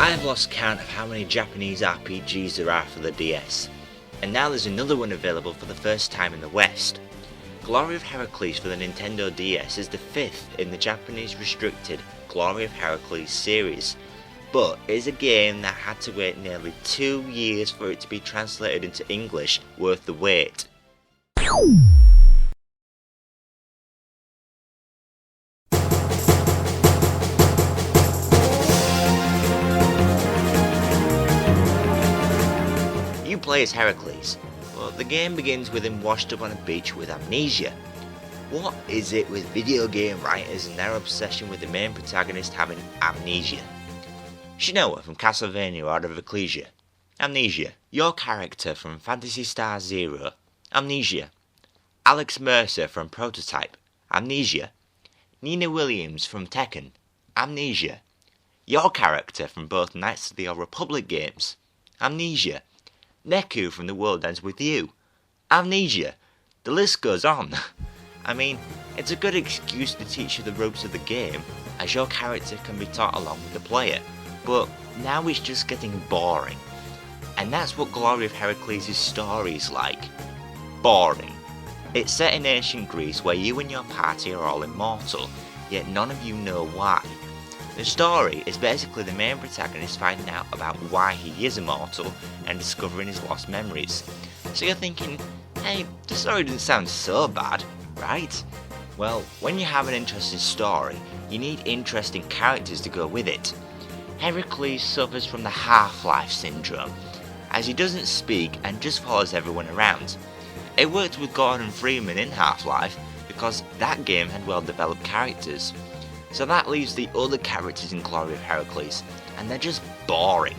I've lost count of how many Japanese RPGs there are for the DS, and now there's another one available for the first time in the West. Glory of Heracles for the Nintendo DS is the 5th in the Japanese restricted Glory of Heracles series, but it is a game that had to wait nearly 2 years for it to be translated into English, worth the wait. You play as Heracles, but the game begins with him washed up on a beach with amnesia. What is it with video game writers and their obsession with the main protagonist having amnesia? Shinoa from Castlevania Order of Ecclesia, amnesia. Your character from Phantasy Star Zero, amnesia. Alex Mercer from Prototype, amnesia. Nina Williams from Tekken, amnesia. Your character from both Knights of the Old Republic games, amnesia. Neku from The World Ends With You, amnesia. The list goes on. I mean, it's a good excuse to teach you the ropes of the game, as your character can be taught along with the player, but now it's just getting boring. And that's what Glory of Heracles' story is like. Boring. It's set in ancient Greece where you and your party are all immortal, yet none of you know why. The story is basically the main protagonist finding out about why he is immortal and discovering his lost memories. So you're thinking, hey, the story doesn't sound so bad, right? Well, when you have an interesting story, you need interesting characters to go with it. Heracles suffers from the Half-Life syndrome, as he doesn't speak and just follows everyone around. It worked with Gordon Freeman in Half-Life because that game had well-developed characters. So that leaves the other characters in Glory of Heracles, and they're just boring.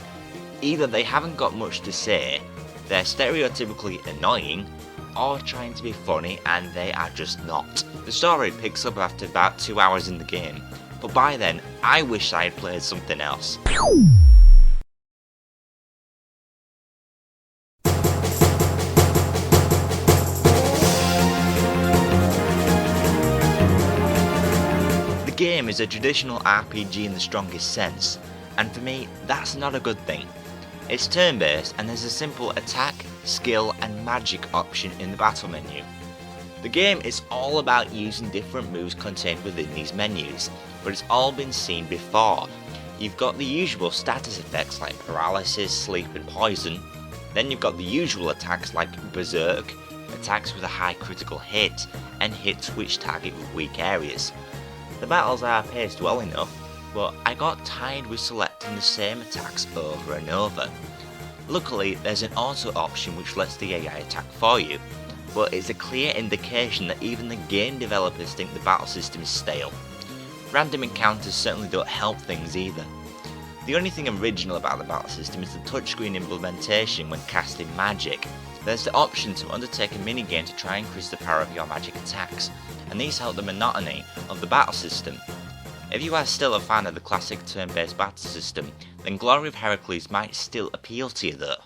Either they haven't got much to say, they're stereotypically annoying, or trying to be funny and they are just not. The story picks up after about 2 hours in the game, but by then I wish I had played something else. The game is a traditional RPG in the strongest sense, and for me that's not a good thing. It's turn-based and there's a simple attack, skill and magic option in the battle menu. The game is all about using different moves contained within these menus, but it's all been seen before. You've got the usual status effects like paralysis, sleep and poison, then you've got the usual attacks like berserk, attacks with a high critical hit, and hits which target with weak areas. The battles are paced well enough, but I got tired with selecting the same attacks over and over. Luckily, there's an auto option which lets the AI attack for you, but it's a clear indication that even the game developers think the battle system is stale. Random encounters certainly don't help things either. The only thing original about the battle system is the touchscreen implementation when casting magic. There's the option to undertake a minigame to try and increase the power of your magic attacks, and these help the monotony of the battle system. If you are still a fan of the classic turn-based battle system, then Glory of Heracles might still appeal to you though.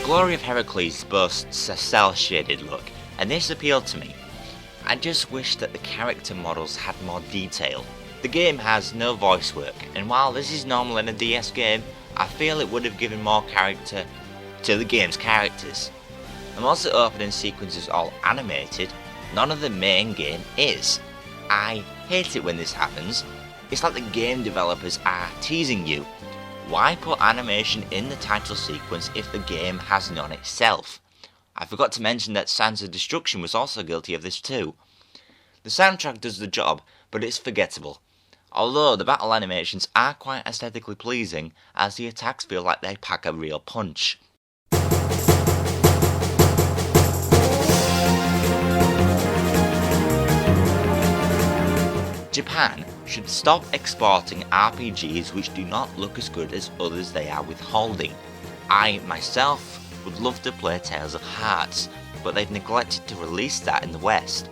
Glory of Heracles boasts a cel-shaded look, and this appealed to me. I just wish that the character models had more detail. The game has no voice work, and while this is normal in a DS game, I feel it would have given more character to the game's characters. And whilst the opening sequence is all animated, none of the main game is. I hate it when this happens. It's like the game developers are teasing you. Why put animation in the title sequence if the game has none itself? I forgot to mention that Sands of Destruction was also guilty of this too. The soundtrack does the job, but it's forgettable. Although the battle animations are quite aesthetically pleasing, as the attacks feel like they pack a real punch. Japan should stop exporting RPGs which do not look as good as others they are withholding. I, myself, would love to play Tales of Hearts, but they've neglected to release that in the West.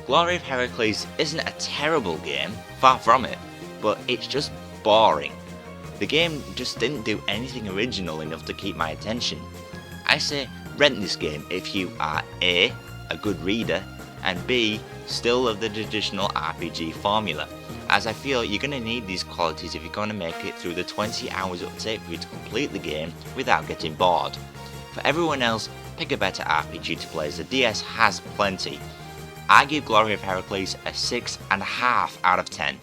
Glory of Heracles isn't a terrible game, far from it, but it's just boring. The game just didn't do anything original enough to keep my attention. I say rent this game if you are A, a good reader, and B, still love the traditional RPG formula, as I feel you're going to need these qualities if you're going to make it through the 20 hours it will take for you to complete the game without getting bored. For everyone else, pick a better RPG to play as the DS has plenty. I give Glory of Heracles a 6.5 out of 10.